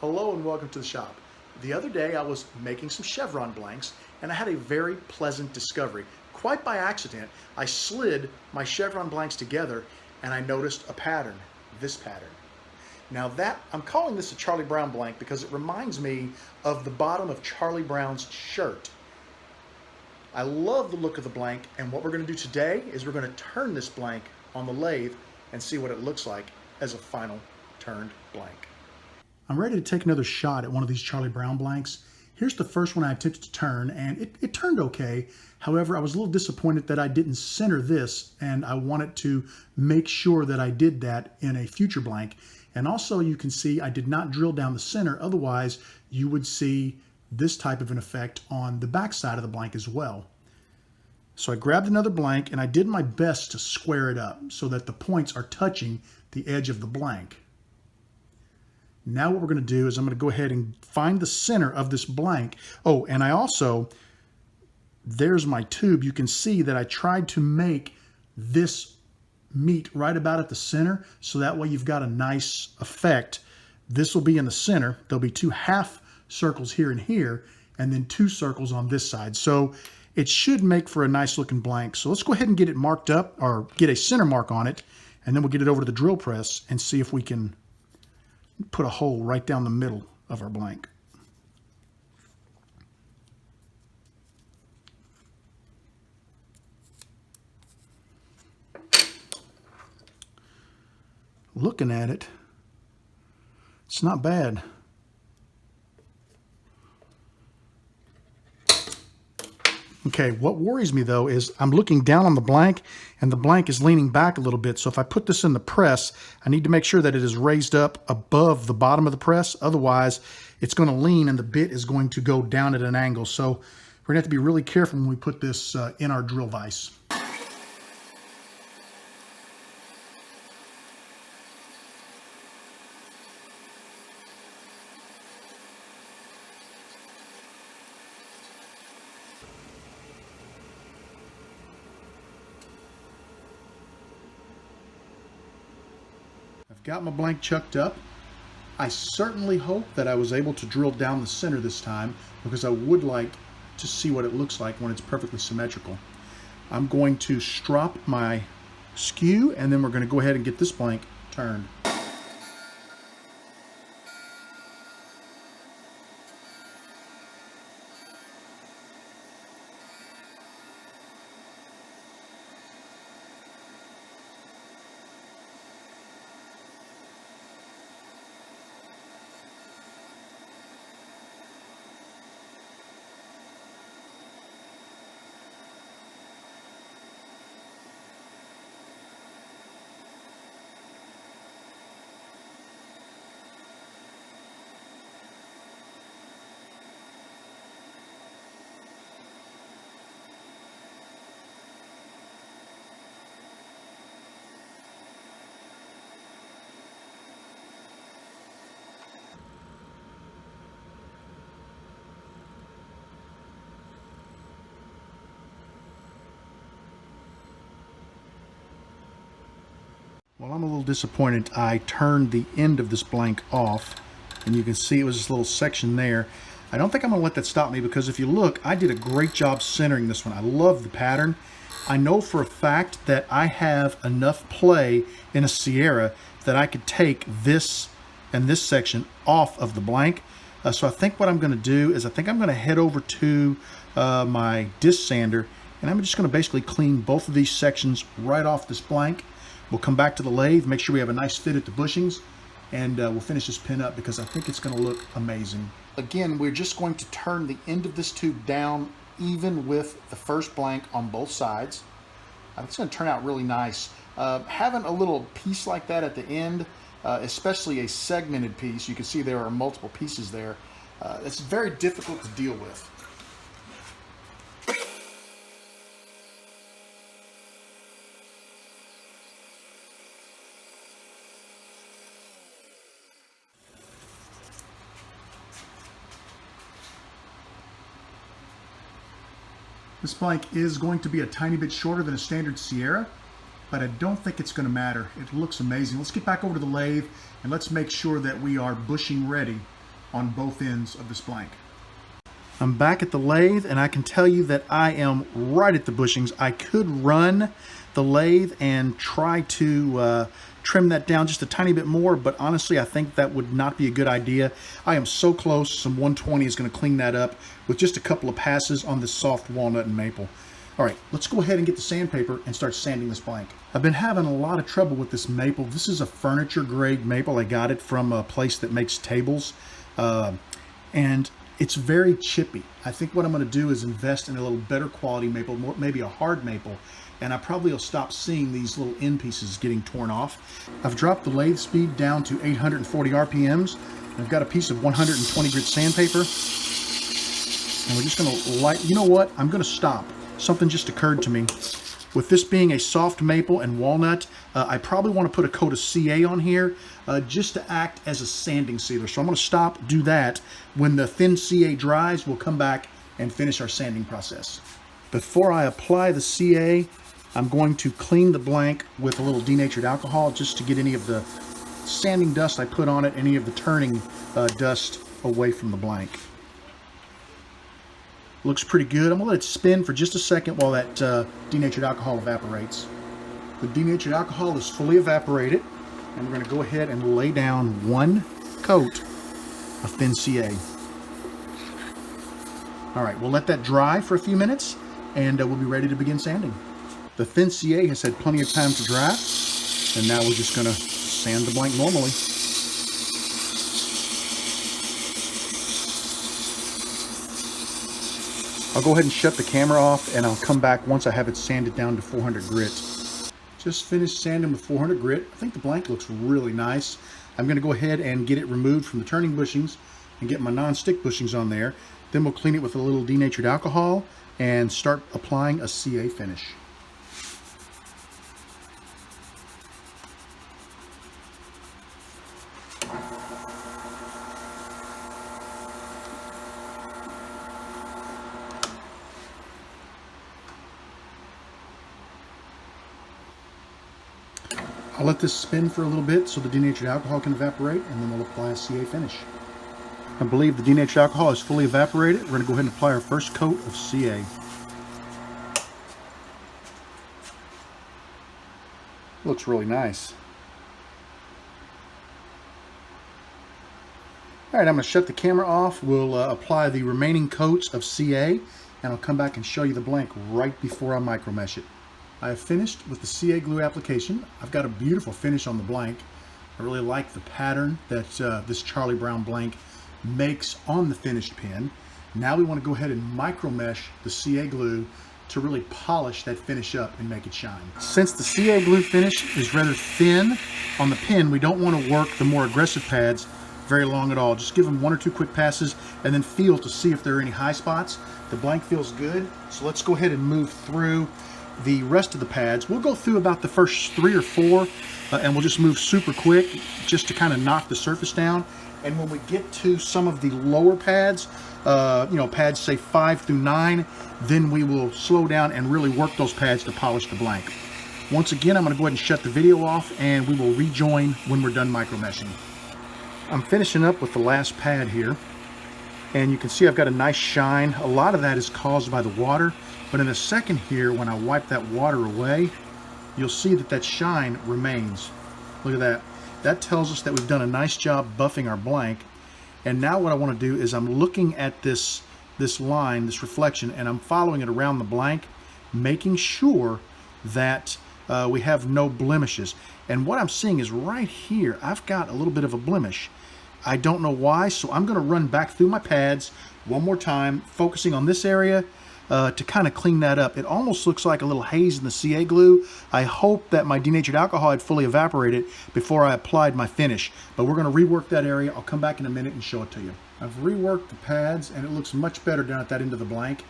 Hello and welcome to the shop. The other day I was making some chevron blanks and I had a very pleasant discovery. Quite by accident, I slid my chevron blanks together and I noticed a pattern, this pattern. Now I'm calling this a Charlie Brown blank because it reminds me of the bottom of Charlie Brown's shirt. I love the look of the blank, and what we're going to do today is we're going to turn this blank on the lathe and see what it looks like as a final turned blank. I'm ready to take another shot at one of these Charlie Brown blanks. Here's the first one I attempted to turn, and it turned okay. However, I was a little disappointed that I didn't center this, and I wanted to make sure that I did that in a future blank. And also you can see I did not drill down the center, otherwise you would see this type of an effect on the back side of the blank as well. So I grabbed another blank and I did my best to square it up so that the points are touching the edge of the blank. Now what we're going to do is I'm going to go ahead and find the center of this blank. Oh, and there's my tube. You can see that I tried to make this meet right about at the center, so that way you've got a nice effect. This will be in the center. There'll be two half circles here and here, and then two circles on this side. So it should make for a nice looking blank. So let's go ahead and get it marked up, or get a center mark on it, and then we'll get it over to the drill press and see if we can put a hole right down the middle of our blank. Looking at it, it's not bad. Okay, what worries me though is I'm looking down on the blank and the blank is leaning back a little bit. So if I put this in the press, I need to make sure that it is raised up above the bottom of the press. Otherwise, it's going to lean and the bit is going to go down at an angle. So we're going to have to be really careful when we put this in our drill vise. I've got my blank chucked up. I certainly hope that I was able to drill down the center this time, because I would like to see what it looks like when it's perfectly symmetrical. I'm going to strop my skew, and then we're going to go ahead and get this blank turned. Well, I'm a little disappointed. I turned the end of this blank off, and you can see it was this little section there. I don't think I'm going to let that stop me, because if you look, I did a great job centering this one. I love the pattern. I know for a fact that I have enough play in a Sierra that I could take this and this section off of the blank. So I think what I'm going to do is I think I'm going to head over to my disc sander, and I'm just going to basically clean both of these sections right off this blank. We'll come back to the lathe, make sure we have a nice fit at the bushings, and we'll finish this pin up because I think it's going to look amazing. Again, we're just going to turn the end of this tube down even with the first blank on both sides. I think it's going to turn out really nice. Having a little piece like that at the end, especially a segmented piece, you can see there are multiple pieces there, it's very difficult to deal with. This blank is going to be a tiny bit shorter than a standard Sierra, but I don't think it's going to matter. It looks amazing. Let's get back over to the lathe and let's make sure that we are bushing ready on both ends of this blank. I'm back at the lathe, and I can tell you that I am right at the bushings. I could run the lathe and try to trim that down just a tiny bit more, but honestly I think that would not be a good idea. I am so close. Some 120 is going to clean that up with just a couple of passes on this soft walnut and maple. All right, let's go ahead and get the sandpaper and start sanding this blank. I've been having a lot of trouble with this maple. This is a furniture grade maple. I got it from a place that makes tables, and it's very chippy. I think what I'm going to do is invest in a little better quality maple, maybe a hard maple, and I probably will stop seeing these little end pieces getting torn off. I've dropped the lathe speed down to 840 RPMs. I've got a piece of 120 grit sandpaper, and we're just going to light. You know what? I'm going to stop. Something just occurred to me. With this being a soft maple and walnut, I probably want to put a coat of CA on here just to act as a sanding sealer. So I'm going to stop, do that. When the thin CA dries, we'll come back and finish our sanding process. Before I apply the CA, I'm going to clean the blank with a little denatured alcohol just to get any of the sanding dust I put on it, any of the turning dust away from the blank. Looks pretty good. I'm going to let it spin for just a second while that denatured alcohol evaporates. The denatured alcohol is fully evaporated, and we're going to go ahead and lay down one coat of thin CA. All right, we'll let that dry for a few minutes, and we'll be ready to begin sanding. The thin CA has had plenty of time to dry, and now we're just going to sand the blank normally. I'll go ahead and shut the camera off, and I'll come back once I have it sanded down to 400 grit. Just finished sanding with 400 grit. I think the blank looks really nice. I'm going to go ahead and get it removed from the turning bushings and get my non-stick bushings on there. Then we'll clean it with a little denatured alcohol and start applying a CA finish. I'll let this spin for a little bit so the denatured alcohol can evaporate, and then we'll apply a CA finish. I believe the denatured alcohol is fully evaporated. We're going to go ahead and apply our first coat of CA. Looks really nice. All right, I'm going to shut the camera off. We'll apply the remaining coats of CA, and I'll come back and show you the blank right before I micromesh it. I have finished with the CA glue application. I've got a beautiful finish on the blank. I really like the pattern that this Charlie Brown blank makes on the finished pin. Now we want to go ahead and micromesh the CA glue to really polish that finish up and make it shine. Since the CA glue finish is rather thin on the pin, we don't want to work the more aggressive pads very long at all. Just give them one or two quick passes and then feel to see if there are any high spots. The blank feels good, so let's go ahead and move through the rest of the pads. We'll go through about the first 3 or 4 and we'll just move super quick just to kind of knock the surface down. And when we get to some of the lower pads, pads say 5 through 9, then we will slow down and really work those pads to polish the blank. Once again, I'm going to go ahead and shut the video off, and we will rejoin when we're done micromeshing. I'm finishing up with the last pad here, and you can see I've got a nice shine. A lot of that is caused by the water, but in a second here, when I wipe that water away, you'll see that that shine remains. Look at that. That tells us that we've done a nice job buffing our blank. And now what I want to do is I'm looking at this line, this reflection, and I'm following it around the blank, making sure that we have no blemishes. And what I'm seeing is right here, I've got a little bit of a blemish. I don't know why, so I'm going to run back through my pads one more time, focusing on this area to kind of clean that up. It almost looks like a little haze in the CA glue. I hope that my denatured alcohol had fully evaporated before I applied my finish, but we're going to rework that area. I'll come back in a minute and show it to you. I've reworked the pads, and it looks much better down at that end of the blank.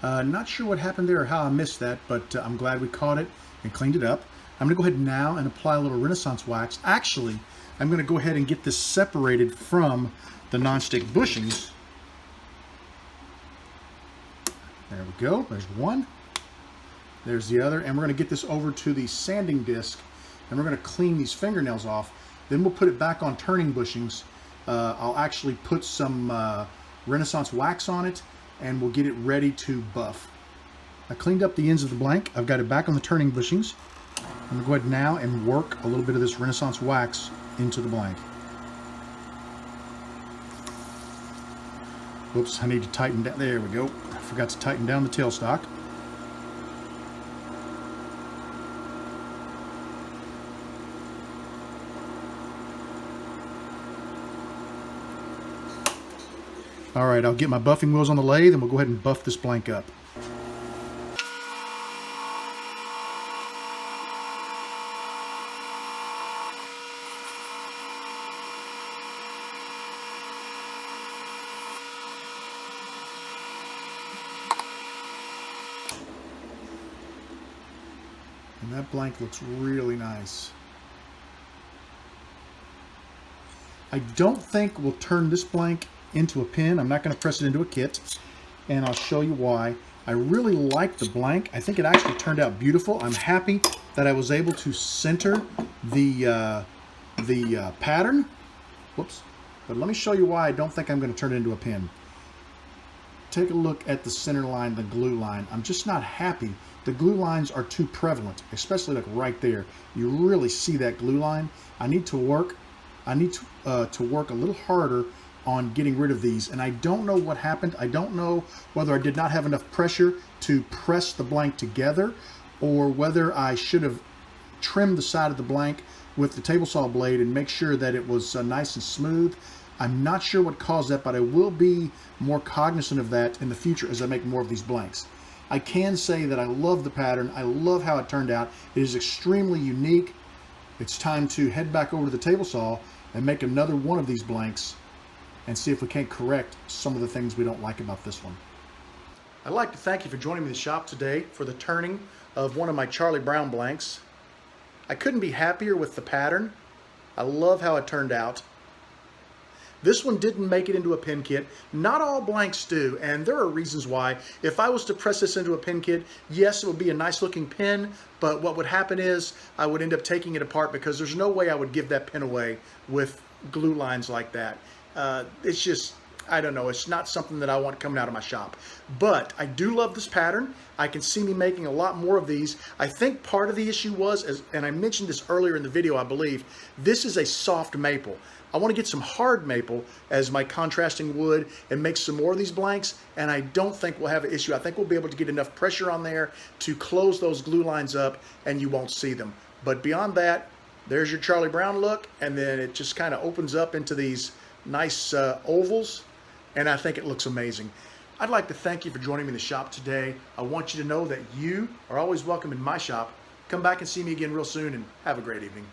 Not sure what happened there or how I missed that, but I'm glad we caught it and cleaned it up. I'm going to go ahead now and apply a little Renaissance wax. Actually, I'm going to go ahead and get this separated from the nonstick bushings. There we go. There's one. There's the other. And we're going to get this over to the sanding disc, and we're going to clean these fingernails off. Then we'll put it back on turning bushings, I'll actually put some Renaissance wax on it, and we'll get it ready to buff. I cleaned up the ends of the blank. I've got it back on the turning bushings. I'm going to go ahead now and work a little bit of this Renaissance wax into the blank. Whoops, I need to tighten down. There we go. I forgot to tighten down the tailstock. All right, I'll get my buffing wheels on the lathe and we'll go ahead and buff this blank up. And that blank looks really nice. I don't think we'll turn this blank into a pin. I'm not going to press it into a kit, and I'll show you why. I really like the blank. I think it actually turned out beautiful. I'm happy that I was able to center the pattern. Whoops. But let me show you why I don't think I'm going to turn it into a pin. Take a look at the center line, the glue line. I'm just not happy. The glue lines are too prevalent, especially like right there. You really see that glue line. I need to work a little harder on getting rid of these, and I don't know what happened. I don't know whether I did not have enough pressure to press the blank together, or whether I should have trimmed the side of the blank with the table saw blade and make sure that it was nice and smooth. I'm not sure what caused that, but I will be more cognizant of that in the future as I make more of these blanks. I can say that I love the pattern. I love how it turned out. It is extremely unique. It's time to head back over to the table saw and make another one of these blanks and see if we can't correct some of the things we don't like about this one. I'd like to thank you for joining me in the shop today for the turning of one of my Charlie Brown blanks. I couldn't be happier with the pattern. I love how it turned out. This one didn't make it into a pin kit. Not all blanks do, and there are reasons why. If I was to press this into a pin kit, yes, it would be a nice looking pin, but what would happen is I would end up taking it apart because there's no way I would give that pin away with glue lines like that. It's just, I don't know, it's not something that I want coming out of my shop. But I do love this pattern. I can see me making a lot more of these. I think part of the issue was, and I mentioned this earlier in the video, I believe, this is a soft maple. I want to get some hard maple as my contrasting wood and make some more of these blanks, and I don't think we'll have an issue. I think we'll be able to get enough pressure on there to close those glue lines up and you won't see them. But beyond that, there's your Charlie Brown look, and then it just kind of opens up into these nice ovals, and I think it looks amazing. I'd like to thank you for joining me in the shop today. I want you to know that you are always welcome in my shop. Come back and see me again real soon, and have a great evening.